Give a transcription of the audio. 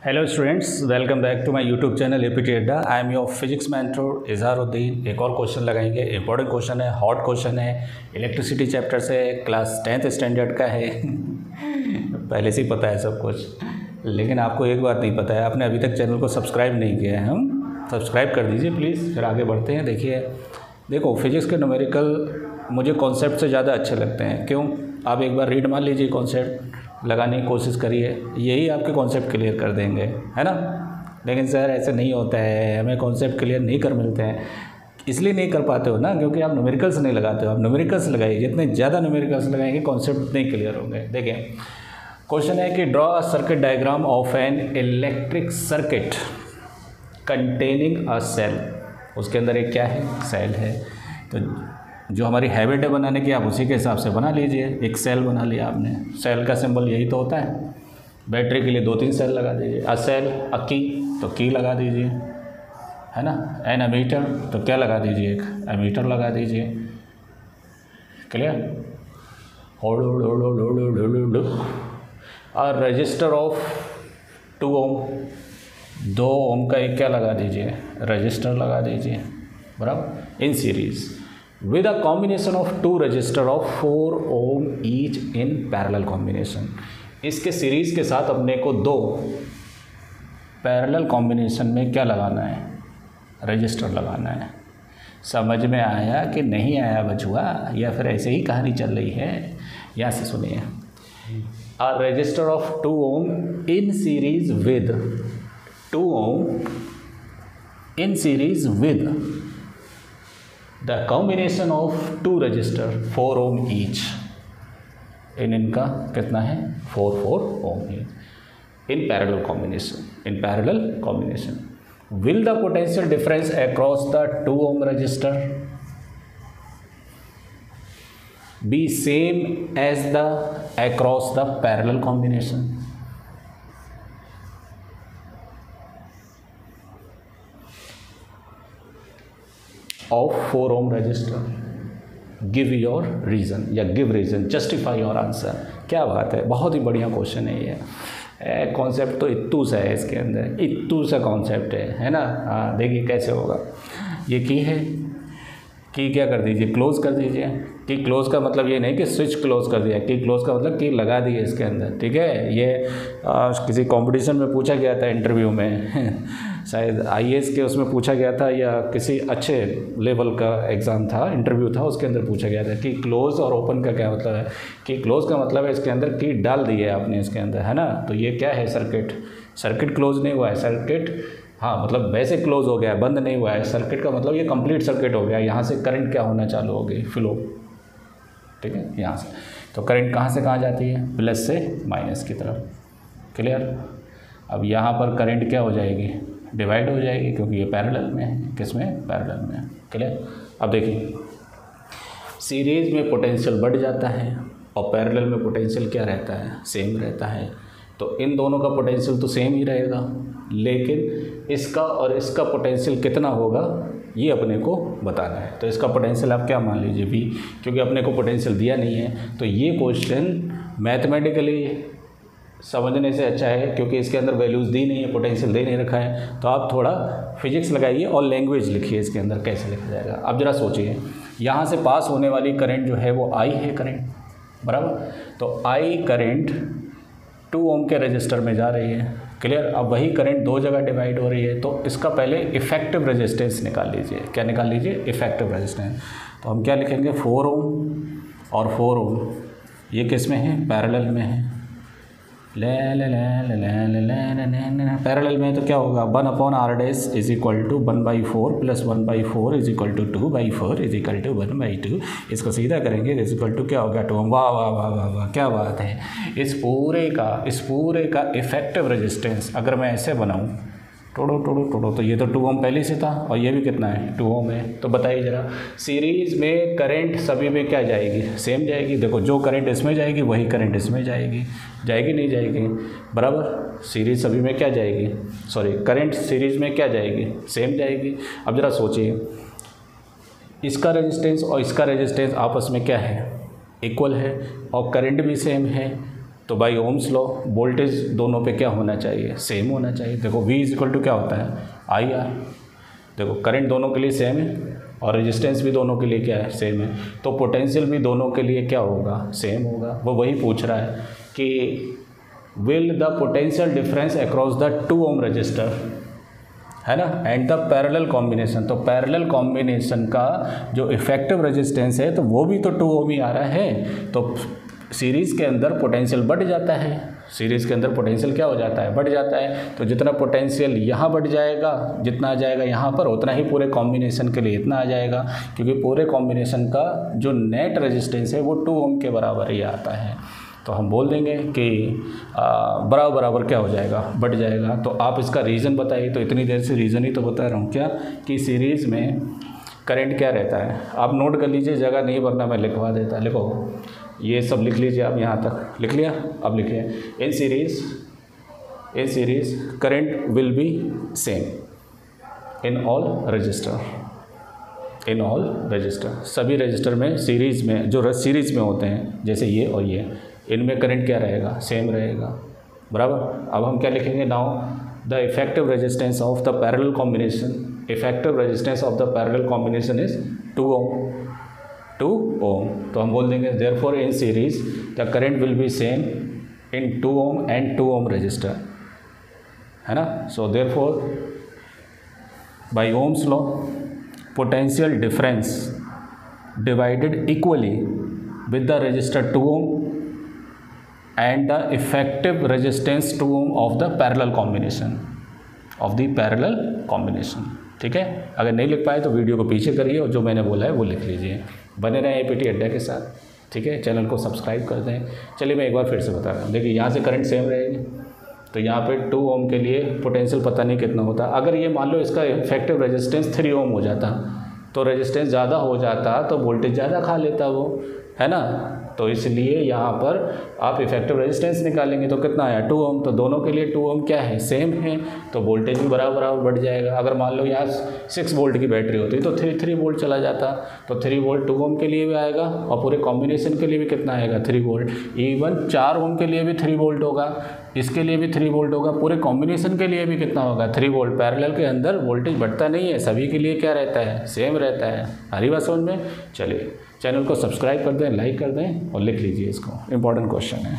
Hello students, welcome back to my YouTube channel APT Adda. I am your physics mentor Izharuddin. एक और question लगाएंगे, important question है, hot question है, electricity chapter से, class 10th standard का है। पहले से ही पता है सब कुछ, लेकिन आपको एक बात नहीं पता है, आपने अभी तक चैनल को सब्सक्राइब नहीं किया है। हम सब्सक्राइब कर दीजिए प्लीज़, फिर आगे बढ़ते हैं। देखो फिजिक्स के न्यूमेरिकल मुझे कॉन्सेप्ट से ज़्यादा अच्छे लगते हैं। क्यों? आप एक बार रीड मान लीजिए, कॉन्सेप्ट लगाने की कोशिश करिए, यही आपके कॉन्सेप्ट क्लियर कर देंगे, है ना। लेकिन सर ऐसे नहीं होता है, हमें कॉन्सेप्ट क्लियर नहीं कर मिलते हैं। इसलिए नहीं कर पाते हो ना, क्योंकि आप न्यूमेरिकल्स नहीं लगाते हो। आप न्यूमेरिकल्स लगाइए, जितने ज़्यादा न्यूमेरिकल्स लगाएंगे कॉन्सेप्ट उतने क्लियर होंगे। देखिए क्वेश्चन है कि draw a circuit diagram of an electric circuit containing a cell. उसके अंदर एक क्या है? सेल है। तो जो हमारी हैबिट है बनाने की, आप उसी के हिसाब से बना लीजिए। एक सेल बना लिया आपने, सेल का सिंबल यही तो होता है। बैटरी के लिए 2-3 सेल लगा दीजिए। अ सेल, अ की, तो की लगा दीजिए, है ना। एन एमीटर, तो क्या लगा दीजिए? एक एमीटर लगा दीजिए। Clear? A register of 2 ohm, 2 ohm का एक क्या लगा दीजिए? रजिस्टर लगा दीजिए, बराबर। In series with a combination of 2 resistor of 4 ohm each in parallel combination. इसके सीरीज़ के साथ अपने को 2 पैरेलल कॉम्बिनेशन में क्या लगाना है? रजिस्टर लगाना है। समझ में आया कि नहीं आया बचुआ, या फिर ऐसे ही कहानी चल रही है? यहाँ से सुनिए। A register of 2 ohm in series with 2 ohm in series with the combination of 2 register 4 ohm each. इनका कितना है? 4 ohm each in parallel combination. Will the potential difference across the 2 ohm register be same as the across the parallel combination? Of 4 ohm register. Give your reason, या give reason, justify your answer. क्या बात है, बहुत ही बढ़िया question है ये। Concept तो इत्तू सा है, इसके अंदर इत्तू सा कॉन्सेप्ट है ना। हाँ देखिए कैसे होगा। ये की है, की क्या कर दीजिए? क्लोज कर दीजिए। की क्लोज का मतलब ये नहीं कि स्विच क्लोज कर दिया, की क्लोज का मतलब की लगा दी है इसके अंदर, ठीक है। ये किसी कंपटीशन में पूछा गया था, इंटरव्यू में शायद IAS के उसमें पूछा गया था, या किसी अच्छे लेवल का एग्ज़ाम था, इंटरव्यू था, उसके अंदर पूछा गया था कि क्लोज और ओपन का क्या मतलब है। कि क्लोज का मतलब है इसके अंदर की डाल दी है आपने इसके अंदर, है ना। तो ये क्या है? सर्किट क्लोज नहीं हुआ है। सर्किट हाँ मतलब वैसे क्लोज हो गया है, बंद नहीं हुआ है। सर्किट का मतलब ये कंप्लीट सर्किट हो गया। यहाँ से करंट क्या होना चालू हो गई? फ्लो, ठीक है। यहाँ से तो करंट कहाँ से कहाँ जाती है? प्लस से माइनस की तरफ। क्लियर? अब यहाँ पर करंट क्या हो जाएगी? डिवाइड हो जाएगी, क्योंकि ये पैरेलल में है। किस में? पैरेलल में। क्लियर? अब देखिए सीरीज में पोटेंशियल बढ़ जाता है और पैरेलल में पोटेंशियल क्या रहता है? सेम रहता है। तो इन दोनों का पोटेंशियल तो सेम ही रहेगा, लेकिन इसका और इसका पोटेंशियल कितना होगा ये अपने को बताना है। तो इसका पोटेंशियल आप क्या मान लीजिए? V, क्योंकि अपने को पोटेंशियल दिया नहीं है। तो ये क्वेश्चन मैथमेटिकली समझने से अच्छा है, क्योंकि इसके अंदर वैल्यूज़ दी नहीं है, पोटेंशियल दे नहीं रखा है। तो आप थोड़ा फिजिक्स लगाइए और लैंग्वेज लिखिए इसके अंदर कैसे लिखा जाएगा। अब ज़रा सोचिए, यहाँ से पास होने वाली करंट जो है वो I है करंट, बराबर। तो I करंट 2 ओम के रजिस्टर में जा रही है। क्लियर? अब वही करंट 2 जगह डिवाइड हो रही है, तो इसका पहले इफेक्टिव रेजिस्टेंस निकाल लीजिए। क्या निकाल लीजिए? Effective resistance. तो हम क्या लिखेंगे? 4 ओम और 4 ओम, ये किस में है? पैरेलल में है। पैरेलल में तो क्या होगा? 1/r dash is equal to 1/4 plus 1/4 is equal to 2/4 is equal to 1/2। इसको सीधा करेंगे, इज इक्वल टू क्या हो गया? 2। वाह वाह वाह वाह वाह, क्या बात है। इस पूरे का इफेक्टिव रेजिस्टेंस अगर मैं ऐसे बनाऊँ, टोड़ो, तो ये तो 2 ओम पहले से था, और ये भी कितना है? 2 ओम है। तो बताइए ज़रा, सीरीज़ में करंट सभी में क्या जाएगी? सेम जाएगी। देखो जो करंट इसमें जाएगी वही करंट इसमें जाएगी, नहीं जाएगी? बराबर। सीरीज़ सभी में क्या जाएगी? करंट सीरीज़ में क्या जाएगी? सेम जाएगी। अब ज़रा सोचिए, इसका रेजिस्टेंस और इसका रेजिस्टेंस आपस में क्या है? इक्वल है, और करंट भी सेम है, तो बाई ओम्स लॉ वोल्टेज दोनों पे क्या होना चाहिए, सेम होना चाहिए। देखो V इक्वल टू क्या होता है, IR। देखो करंट दोनों के लिए सेम है और रेजिस्टेंस भी दोनों के लिए क्या है, सेम है, तो पोटेंशियल भी दोनों के लिए क्या होगा, सेम होगा। वो वही पूछ रहा है कि will the potential difference across the 2 ohm resistor, है ना, एंड द पैरेलल कॉम्बिनेशन। तो पैरेलल कॉम्बिनेशन का जो इफेक्टिव रेजिस्टेंस है तो वो भी तो 2 ओम ही आ रहा है, तो सीरीज़ के अंदर पोटेंशियल बढ़ जाता है। सीरीज़ के अंदर पोटेंशियल क्या हो जाता है, बढ़ जाता है। तो जितना पोटेंशियल यहाँ बढ़ जाएगा, जितना आ जाएगा यहाँ पर, उतना ही पूरे कॉम्बिनेशन के लिए इतना आ जाएगा, क्योंकि पूरे कॉम्बिनेशन का जो नेट रेजिस्टेंस है वो 2 ओम के बराबर ही आता है। तो हम बोल देंगे कि बराबर बराबर क्या हो जाएगा, बढ़ जाएगा। तो आप इसका रीज़न बताइए। तो इतनी देर से रीज़न ही तो बता रहा हूँ क्या, कि सीरीज़ में करंट क्या रहता है। आप नोट कर लीजिए, जगह नहीं वरना मैं लिखवा देता। लिखो, ये सब लिख लीजिए आप, यहाँ तक लिख लिया, अब लिखिए। In series current will be same in all register, in all register. सभी रजिस्टर में सीरीज़ में, जो सीरीज़ में होते हैं जैसे ये और ये, इनमें करंट क्या रहेगा, सेम रहेगा, बराबर। अब हम क्या लिखेंगे, now the effective resistance of the parallel combination, effective resistance of the parallel combination is 2 ohm, 2 ohm. तो हम बोल देंगे therefore in series the current will be same in 2 ohm and 2 ohm resistor, है ना। So therefore by Ohm's law potential difference divided equally with the resistor 2 ohm and the effective resistance 2 ohm of the parallel combination, ठीक है। अगर नहीं लिख पाए तो video को पीछे करिए और जो मैंने बोला है वो लिख लीजिए। बने रहें APT अड्डा के साथ, ठीक है। चैनल को सब्सक्राइब कर दें। चलिए मैं एक बार फिर से बता रहा हूँ। देखिए यहाँ से करंट सेम रहेगी, तो यहाँ पे 2 ओम के लिए पोटेंशियल पता नहीं कितना होता। अगर ये मान लो इसका इफेक्टिव रेजिस्टेंस 3 ओम हो जाता, तो रेजिस्टेंस ज़्यादा हो जाता तो वोल्टेज ज़्यादा खा लेता वो, है ना। तो इसलिए यहाँ पर आप इफेक्टिव रेजिस्टेंस निकालेंगे तो कितना आया, 2 ओम। तो दोनों के लिए 2 ओम क्या है, सेम है, तो वोल्टेज भी बराबर बराबर बढ़ जाएगा। अगर मान लो यहाँ 6 वोल्ट की बैटरी होती तो 3 वोल्ट चला जाता, तो 3 वोल्ट 2 ओम के लिए भी आएगा और पूरे कॉम्बिनेशन के लिए भी कितना आएगा, 3 वोल्ट। इवन 4 ओम के लिए भी 3 वोल्ट होगा, इसके लिए भी 3 वोल्ट होगा, पूरे कॉम्बिनेशन के लिए भी कितना होगा, 3 वोल्ट। पैरेलल के अंदर वोल्टेज बढ़ता नहीं है, सभी के लिए क्या रहता है, सेम रहता है। हरी बात समझ में। चलिए चैनल को सब्सक्राइब कर दें, लाइक कर दें और लिख लीजिए इसको, इंपॉर्टेंट क्वेश्चन है।